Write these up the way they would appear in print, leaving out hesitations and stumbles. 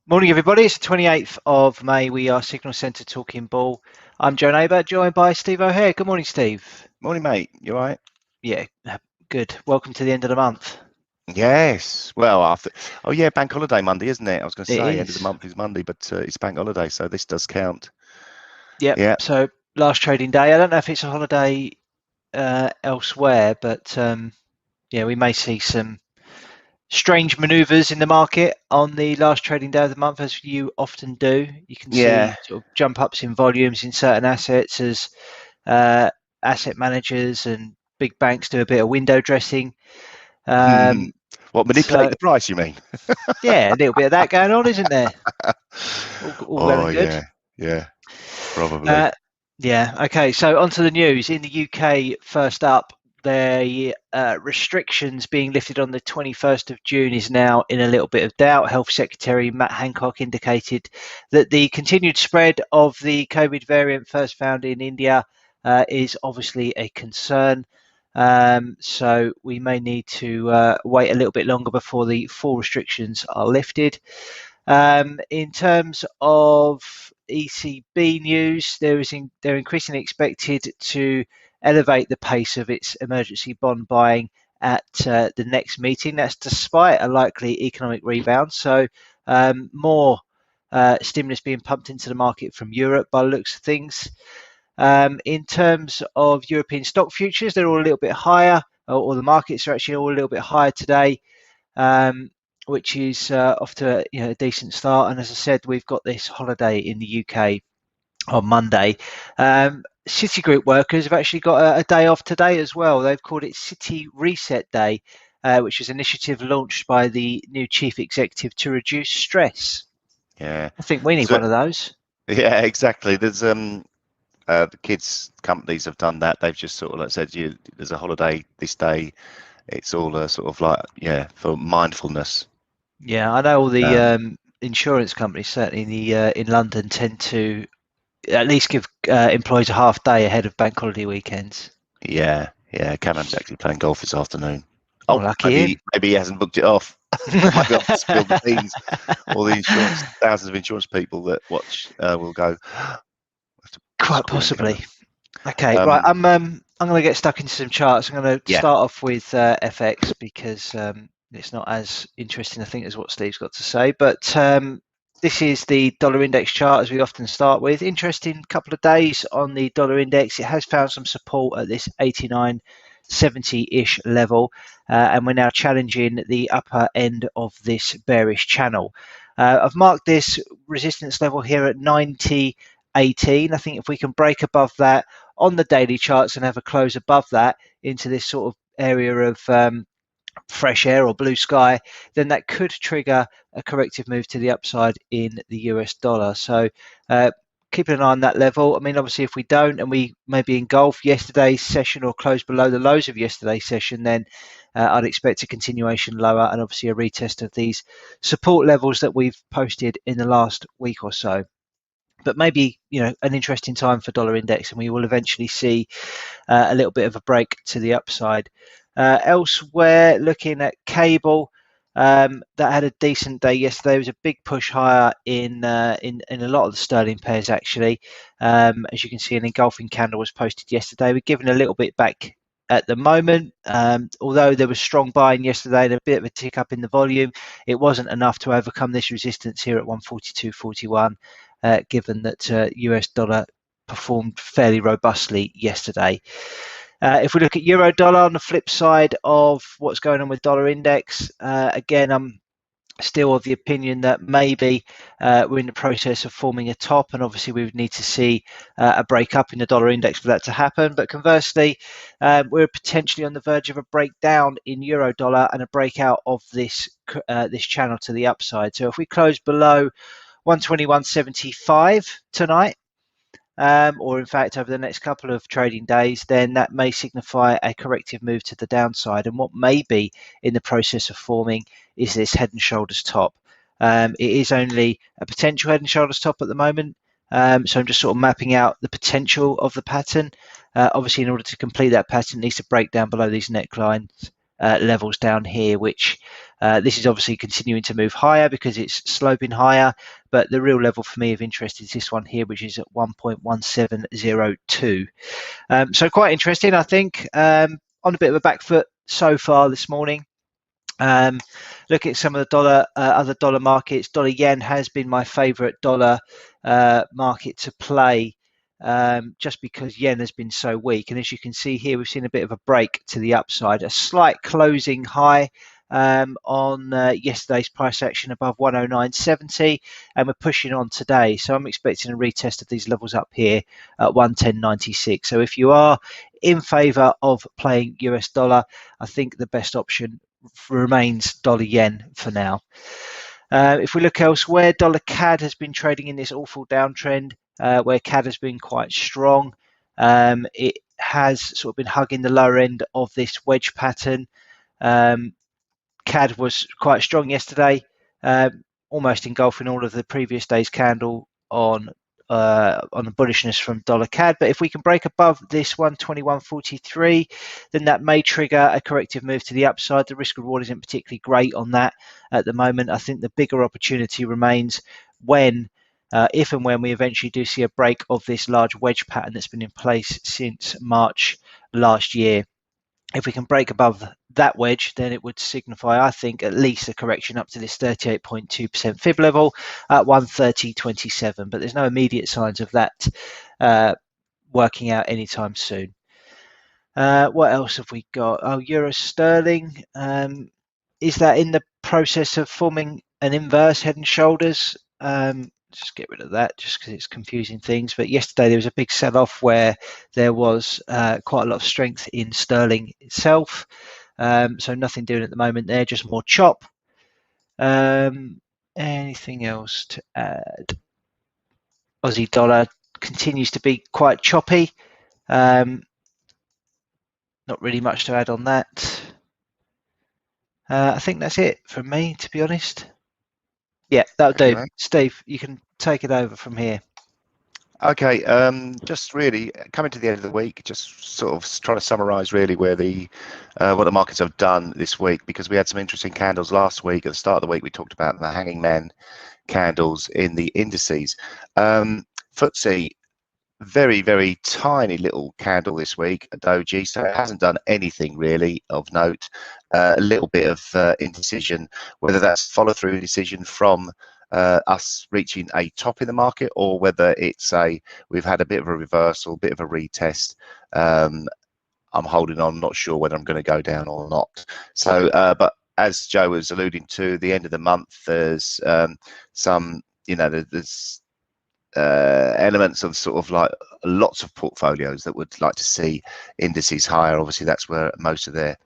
Morning, everybody. It's the 28th of May. We are Signal Centre Talking Ball. I'm Joe Neighbour, joined by Steve O'Hare. Good morning, Steve. Morning, mate. You all right? Yeah, good. Welcome to the end of the month. Yes. Well, after. Oh, yeah, bank holiday Monday, isn't it? I was going to It say end of the is. month is Monday, but it's bank holiday, so this does count. Yep. Yeah. So last trading day. I don't know if it's a holiday elsewhere, but yeah, we may see some strange manoeuvres in the market on the last trading day of the month, as you often do. You can see Yeah. sort of jump ups in volumes in certain assets as uh, asset managers and big banks do a bit of window dressing. Um, What, manipulate so the price, you mean? yeah, a little bit of that going on, isn't there? All well Oh, and good. yeah. Yeah, probably. Uh, yeah. Okay. So onto the news in the UK. First up, the restrictions being lifted on the 21st of June is now in a little bit of doubt. Health Secretary Matt Hancock indicated that the continued spread of the COVID variant first found in India is obviously a concern. So we may need to wait a little bit longer before the full restrictions are lifted. In terms of ECB news, they're increasingly expected to elevate the pace of its emergency bond buying at the next meeting. That's despite a likely economic rebound. So more stimulus being pumped into the market from Europe by the looks of things. In terms of European stock futures, they're all a little bit higher, or the markets are actually all a little bit higher today, which is off to a decent start. And as I said, we've got this holiday in the UK on Monday. Citigroup workers have actually got a day off today as well. They've called it City Reset Day, which is an initiative launched by the new chief executive to reduce stress. Yeah. I think we need So, one of those. yeah, exactly. The kids companies have done that. They've just sort of like said, there's a holiday this day. It's all sort of like, yeah, for mindfulness. Yeah, I know all the Um, insurance companies, certainly in London, tend to at least give employees a half day ahead of bank holiday weekends. Yeah, yeah. Cameron's actually playing golf this afternoon. Oh, Oh, lucky him. maybe he hasn't booked it off. Maybe I've spilled the beans. All the thousands of insurance people that watch will go. Have to Quite screw him together. possibly. Okay, right. Um, I'm going to get stuck into some charts. I'm going to yeah, start off with FX because it's not as interesting, I think, as what Steve's got to say. But this is the dollar index chart, as we often start with. Interesting couple of days on the dollar index. It has found some support at this 89.70-ish level, and we're now challenging the upper end of this bearish channel. I've marked this resistance level here at 90.18. I think if we can break above that on the daily charts and have a close above that into this sort of area of fresh air or blue sky, then that could trigger a corrective move to the upside in the US dollar. So keeping an eye on that level. I mean, obviously, if we don't and we maybe engulf yesterday's session or close below the lows of yesterday's session, then I'd expect a continuation lower and obviously a retest of these support levels that we've posted in the last week or so. But maybe an interesting time for dollar index, and we will eventually see a little bit of a break to the upside. Elsewhere, looking at cable, that had a decent day yesterday. There was a big push higher in a lot of the sterling pairs actually. As you can see, an engulfing candle was posted yesterday. We're giving a little bit back at the moment, although there was strong buying yesterday and a bit of a tick up in the volume. It wasn't enough to overcome this resistance here at 142.41. Given that US dollar performed fairly robustly yesterday. If we look at euro dollar on the flip side of what's going on with dollar index, again, I'm still of the opinion that maybe we're in the process of forming a top, and obviously we would need to see a break up in the dollar index for that to happen. But conversely, we're potentially on the verge of a breakdown in euro dollar and a breakout of this channel to the upside. So if we close below 121.75 tonight, or in fact over the next couple of trading days, then that may signify a corrective move to the downside. And what may be in the process of forming is this head and shoulders top. It is only a potential head and shoulders top at the moment. So I'm just sort of mapping out the potential of the pattern. Obviously, in order to complete that pattern, it needs to break down below these necklines levels down here, which this is obviously continuing to move higher because it's sloping higher, but the real level for me of interest is this one here, which is at 1.1702. So quite interesting, I think. On a bit of a back foot so far this morning. Look at some of the other dollar markets. Dollar yen has been my favorite dollar market to play, just because yen has been so weak. And as you can see here, we've seen a bit of a break to the upside, a slight closing high on yesterday's price action above 109.70, and we're pushing on today. So I'm expecting a retest of these levels up here at 110.96. So if you are in favor of playing US dollar, I think the best option remains dollar yen for now. If we look elsewhere, dollar CAD has been trading in this awful downtrend, where CAD has been quite strong. It has sort of been hugging the lower end of this wedge pattern. CAD was quite strong yesterday, almost engulfing all of the previous day's candle on the bullishness from dollar CAD. But if we can break above this 121.43, then that may trigger a corrective move to the upside. The risk reward isn't particularly great on that at the moment. I think the bigger opportunity remains when if and when we eventually do see a break of this large wedge pattern that's been in place since March last year. If we can break above that wedge, then it would signify, I think, at least a correction up to this 38.2% fib level at 130.27. But there's no immediate signs of that working out anytime soon. What else have we got? Oh, euro sterling. Is that in the process of forming an inverse head and shoulders? Just get rid of that just because it's confusing things. But yesterday there was a big sell-off where there was quite a lot of strength in sterling itself. So nothing doing at the moment there, just more chop. Anything else to add? Aussie dollar continues to be quite choppy. Not really much to add on that. I think that's it from me, to be honest. Yeah, that'll do. Steve, you can take it over from here. Okay, just really coming to the end of the week, just sort of trying to summarize really where what the markets have done this week, because we had some interesting candles last week. At the start of the week, we talked about the hanging man candles in the indices. FTSE, very, very tiny little candle this week, a doji, so it hasn't done anything really of note. A little bit of indecision, whether that's follow-through indecision from us reaching a top in the market, or whether it's we've had a bit of a reversal, a bit of a retest. I'm holding on, not sure whether I'm going to go down or not. So, but as Joe was alluding to, the end of the month, there's some, there's elements of sort of like lots of portfolios that would like to see indices higher. Obviously, that's where most of their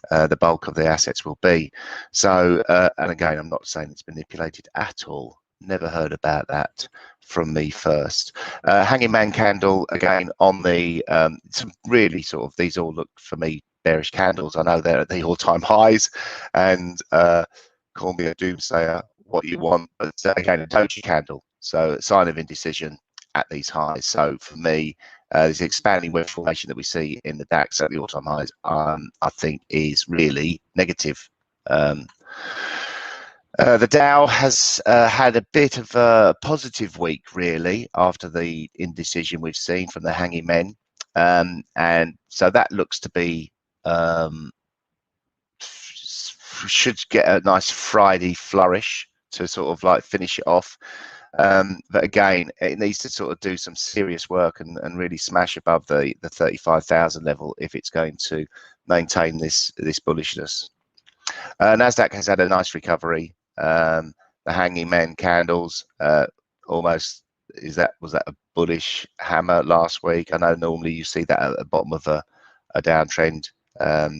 the bulk of the assets will be. So, and again, I'm not saying it's manipulated at all. Never heard about that from me first. Hanging man candle again on the some really sort of, these all look for me bearish candles. I know they're at the all-time highs, and call me a doomsayer, what you want, but again, a doji candle. So a sign of indecision at these highs. So for me, this expanding wedge formation that we see in the DAX at the all-time highs, I think is really negative. The Dow has had a bit of a positive week, really, after the indecision we've seen from the hanging men. And so that looks to be, should get a nice Friday flourish to sort of like finish it off. But again, it needs to sort of do some serious work and really smash above the 35,000 level if it's going to maintain this bullishness. Nasdaq has had a nice recovery. The hanging men candles almost was that a bullish hammer last week? I know normally you see that at the bottom of a downtrend.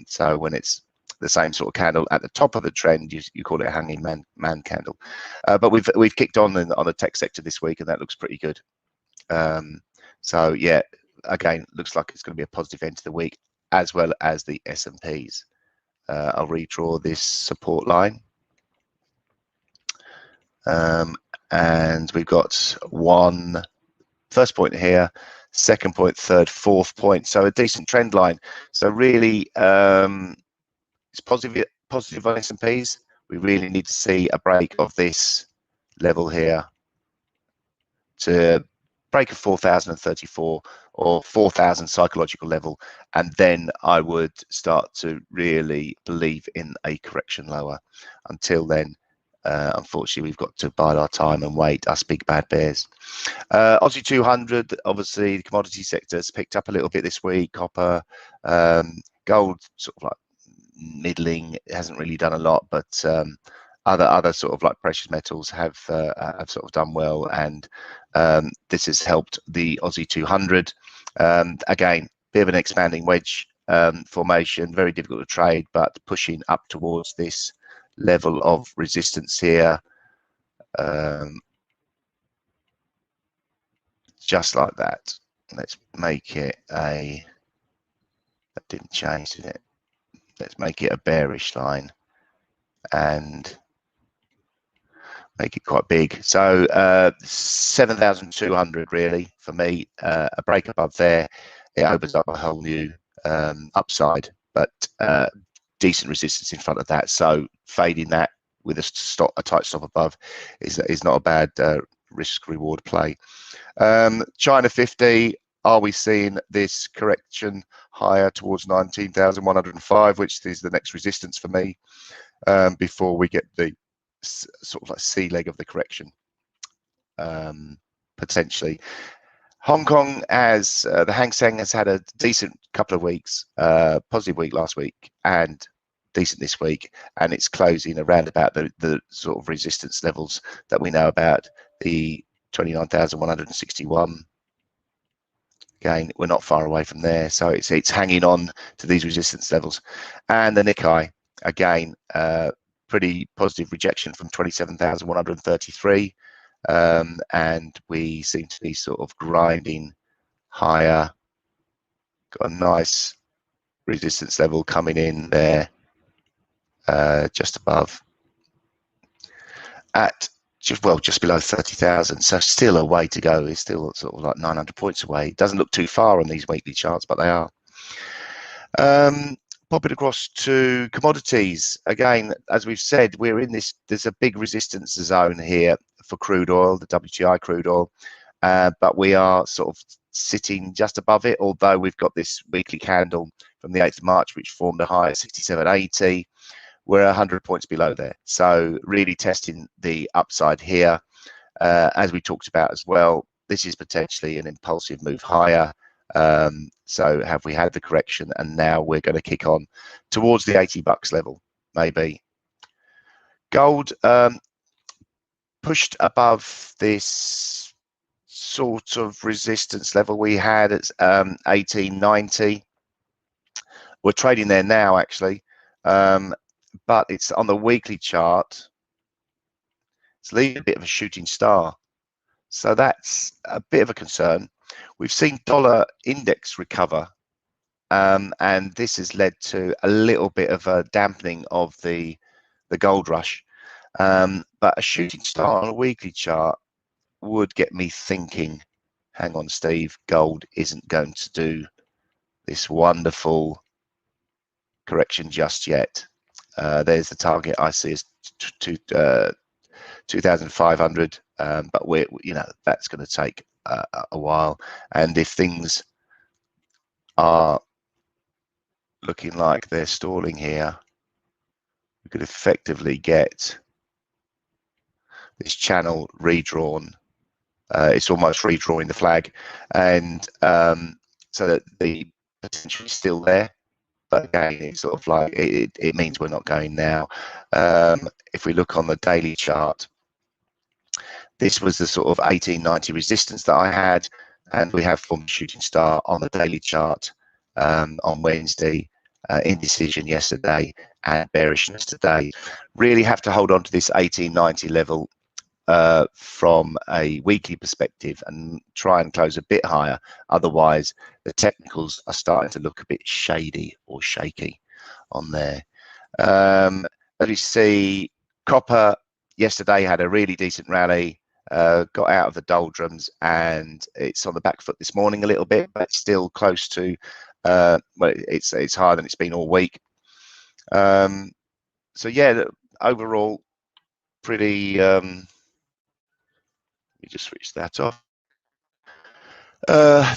So when it's the same sort of candle at the top of the trend, you call it a hanging man candle. But we've kicked on the tech sector this week, and that looks pretty good. So yeah, again, looks like it's going to be a positive end to the week, as well as the S&Ps. I'll redraw this support line. And we've got one first point here, second point, third, fourth point. So a decent trend line. So really, it's positive on S&Ps. We really need to see a break of this level here to break a 4,034 or 4,000 psychological level, and then I would start to really believe in a correction lower. Until then, unfortunately, we've got to bide our time and wait, us big bad bears. Aussie 200, obviously the commodity sector has picked up a little bit this week. Copper, gold sort of like middling, it hasn't really done a lot, but other sort of like precious metals have sort of done well, and this has helped the Aussie 200. Again, bit of an expanding wedge formation, very difficult to trade, but pushing up towards this level of resistance here, just like that. Let's make it a, that didn't change, did it? Let's make it a bearish line and make it quite big. So 7,200 really for me. A break above there, it opens up a whole new upside, but decent resistance in front of that. So fading that with a tight stop above is not a bad risk reward play. China 50. Are we seeing this correction higher towards 19,105, which is the next resistance for me, before we get the sort of like C leg of the correction, potentially. Hong Kong, as the Hang Seng has had a decent couple of weeks, positive week last week and decent this week, and it's closing around about the sort of resistance levels that we know about, the 29,161. Again, we're not far away from there, so it's hanging on to these resistance levels. And the Nikkei, again, pretty positive rejection from 27,133, and we seem to be sort of grinding higher. Got a nice resistance level coming in there, just above, at just below 30,000. So still a way to go. It's still sort of like 900 points away. It doesn't look too far on these weekly charts, but they are. Pop it across to commodities. Again, as we've said, we're in this, there's a big resistance zone here for crude oil, the WTI crude oil, but we are sort of sitting just above it, although we've got this weekly candle from the 8th of March, which formed a high at 67.80. We're 100 points below there. So really testing the upside here. As we talked about as well, this is potentially an impulsive move higher. So have we had the correction, and now we're going to kick on towards the $80 level, maybe. Gold pushed above this sort of resistance level we had at 1890. We're trading there now, actually, but it's on the weekly chart. It's leaving a bit of a shooting star, so that's a bit of a concern. We've seen dollar index recover, and this has led to a little bit of a dampening of the gold rush, but a shooting star on a weekly chart would get me thinking, hang on, Steve, gold isn't going to do this wonderful correction just yet. There's the target I see is 2,500, but we're, you know, that's going to take a while, and if things are looking like they're stalling here, we could effectively get this channel redrawn. It's almost redrawing the flag, and so that the potential is still there, but again, it's sort of like it means we're not going now. If we look on the daily chart, this was the sort of 1890 resistance that I had, and we have formed a shooting star on the daily chart on Wednesday, indecision yesterday, and bearishness today. Really have to hold on to this 1890 level from a weekly perspective and try and close a bit higher. Otherwise, the technicals are starting to look a bit shady or shaky on there. As you see, copper yesterday had a really decent rally, got out of the doldrums, and it's on the back foot this morning a little bit, but it's still close to well, it's higher than it's been all week. So yeah, overall, pretty. Let me just switch that off.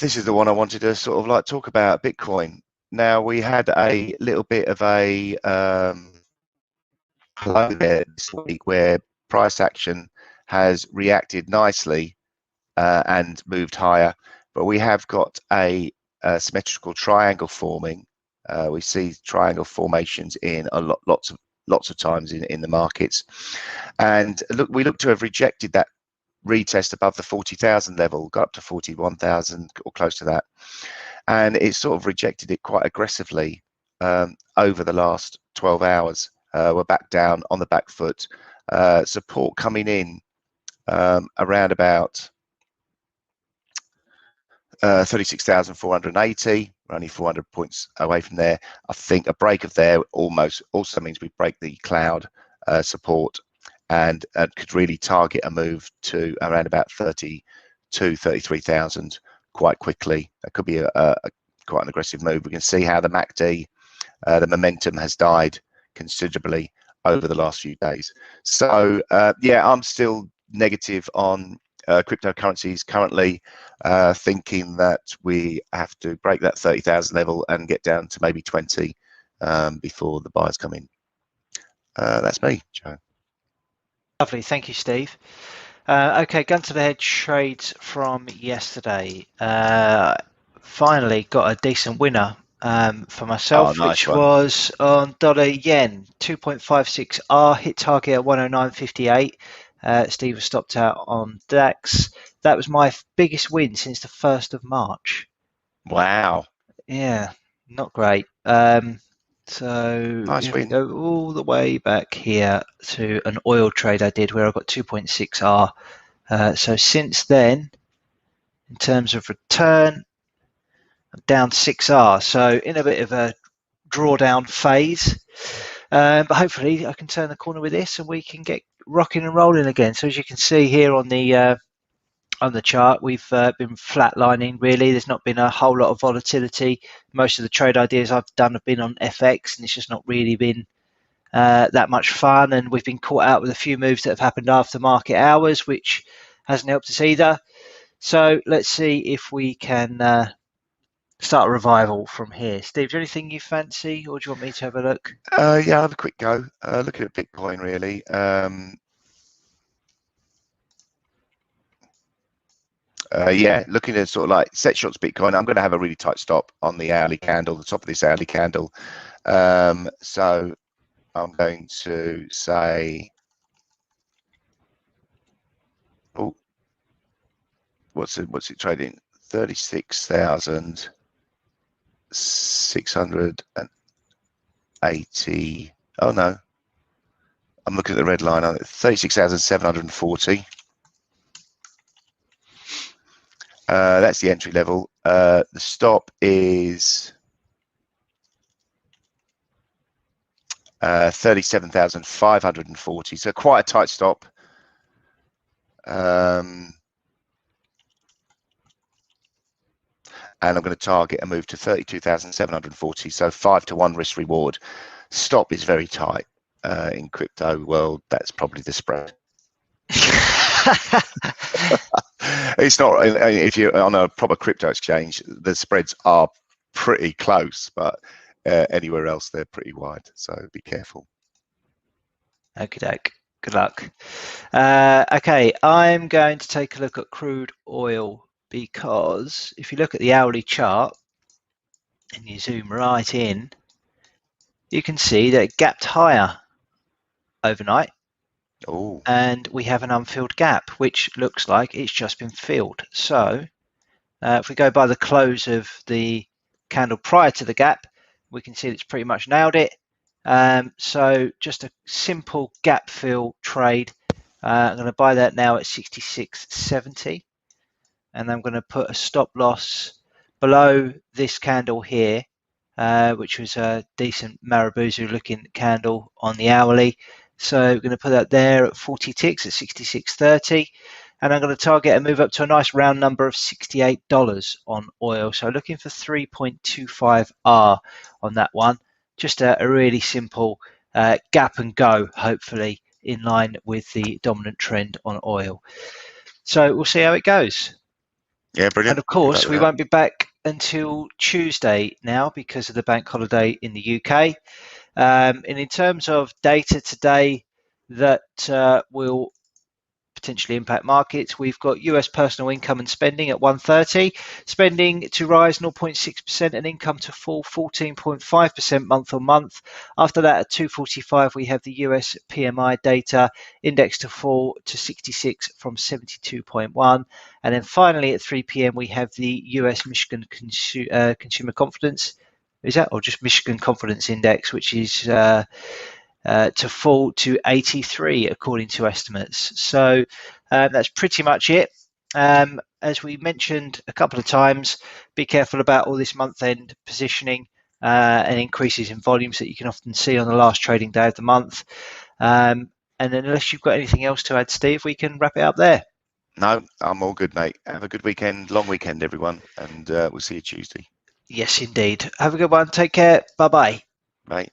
This is the one I wanted to sort of like talk about, Bitcoin. Now we had a little bit of a low there this week where price action has reacted nicely and moved higher, but we have got a symmetrical triangle forming. We see triangle formations in lots of times in the markets, and we look to have rejected that retest above the 40,000 level, got up to 41,000 or close to that, and it sort of rejected it quite aggressively over the last 12 hours. We're back down on the back foot. Support coming in around about 36,480. We're only 400 points away from there. I think a break of there almost also means we break the cloud support and could really target a move to around about 33,000 quite quickly. That could be quite an aggressive move. We can see how the MACD, the momentum has died considerably over the last few days. So yeah, I'm still negative on cryptocurrencies currently, thinking that we have to break that 30,000 level and get down to maybe 20 before the buyers come in. That's me, Joe. Lovely, thank you, Steve. Okay, gun to the head trades from yesterday. Finally got a decent winner for myself, Nice which one. was on dollar yen 2.56R, hit target at 109.58. Steve was stopped out on DAX. That was my biggest win since the 1st of March. Wow. Yeah, not great. So Nice if we win. go all the way back here to an oil trade I did where I got 2.6R. So since then, in terms of return, I'm down 6R. So in a bit of a drawdown phase. But hopefully I can turn the corner with this and we can get rocking and rolling again. So as you can see here on the chart, we've been flatlining really. There's not been a whole lot of volatility. Most of the trade ideas I've done have been on FX, and it's just not really been that much fun. And we've been caught out with a few moves that have happened after market hours, which hasn't helped us either. So let's see if we can start a revival from here. Steve, is there anything you fancy, or do you want me to have a look? Yeah, I'll have a quick go. Looking at Bitcoin really. Yeah, looking at sort of like set shots Bitcoin, I'm going to have a really tight stop on the hourly candle, the top of this hourly candle. So I'm going to say, oh, what's it trading? 36,680. Oh no, I'm looking at the red line on it. 36,740. That's the entry level. The stop is 37,540. So quite a tight stop. And I'm going to target a move to 32,740. So 5-to-1 risk reward. Stop is very tight in crypto world. That's probably the spread. It's not, if you're on a proper crypto exchange, the spreads are pretty close, but anywhere else they're pretty wide, so be careful. Okie doke. Good luck. Okay, I'm going to take a look at crude oil, because if you look at the hourly chart and you zoom right in, you can see that it gapped higher overnight. Oh. And we have an unfilled gap, which looks like it's just been filled. So if we go by the close of the candle prior to the gap, we can see it's pretty much nailed it. So just a simple gap fill trade. I'm going to buy that now at 66.70, and I'm going to put a stop loss below this candle here, which was a decent Marabuzu looking candle on the hourly. So we're going to put that there at 40 ticks at 66.30, and I'm going to target a move up to a nice round number of $68 on oil. So looking for 3.25R on that one. just a really simple gap and go, hopefully in line with the dominant trend on oil. So we'll see how it goes. Yeah, And brilliant. of Good luck course, with we that. won't be back until Tuesday now because of the bank holiday in the UK. And in terms of data today that will potentially impact markets, we've got US personal income and spending at 130, spending to rise 0.6% and income to fall 14.5% month on month. After that, at 2:45, we have the US PMI data index to fall to 66 from 72.1. And then finally at 3 p.m., we have the US Michigan Consumer Confidence. Is that, or just Michigan Confidence Index, which is to fall to 83 according to estimates. So that's pretty much it. As we mentioned a couple of times, be careful about all this month-end positioning and increases in volumes that you can often see on the last trading day of the month. And then unless you've got anything else to add, Steve, we can wrap it up there. No, I'm all good, mate. Have a good weekend, long weekend, everyone, and we'll see you Tuesday. Yes, indeed. Have a good one. Take care. Bye-bye. Bye.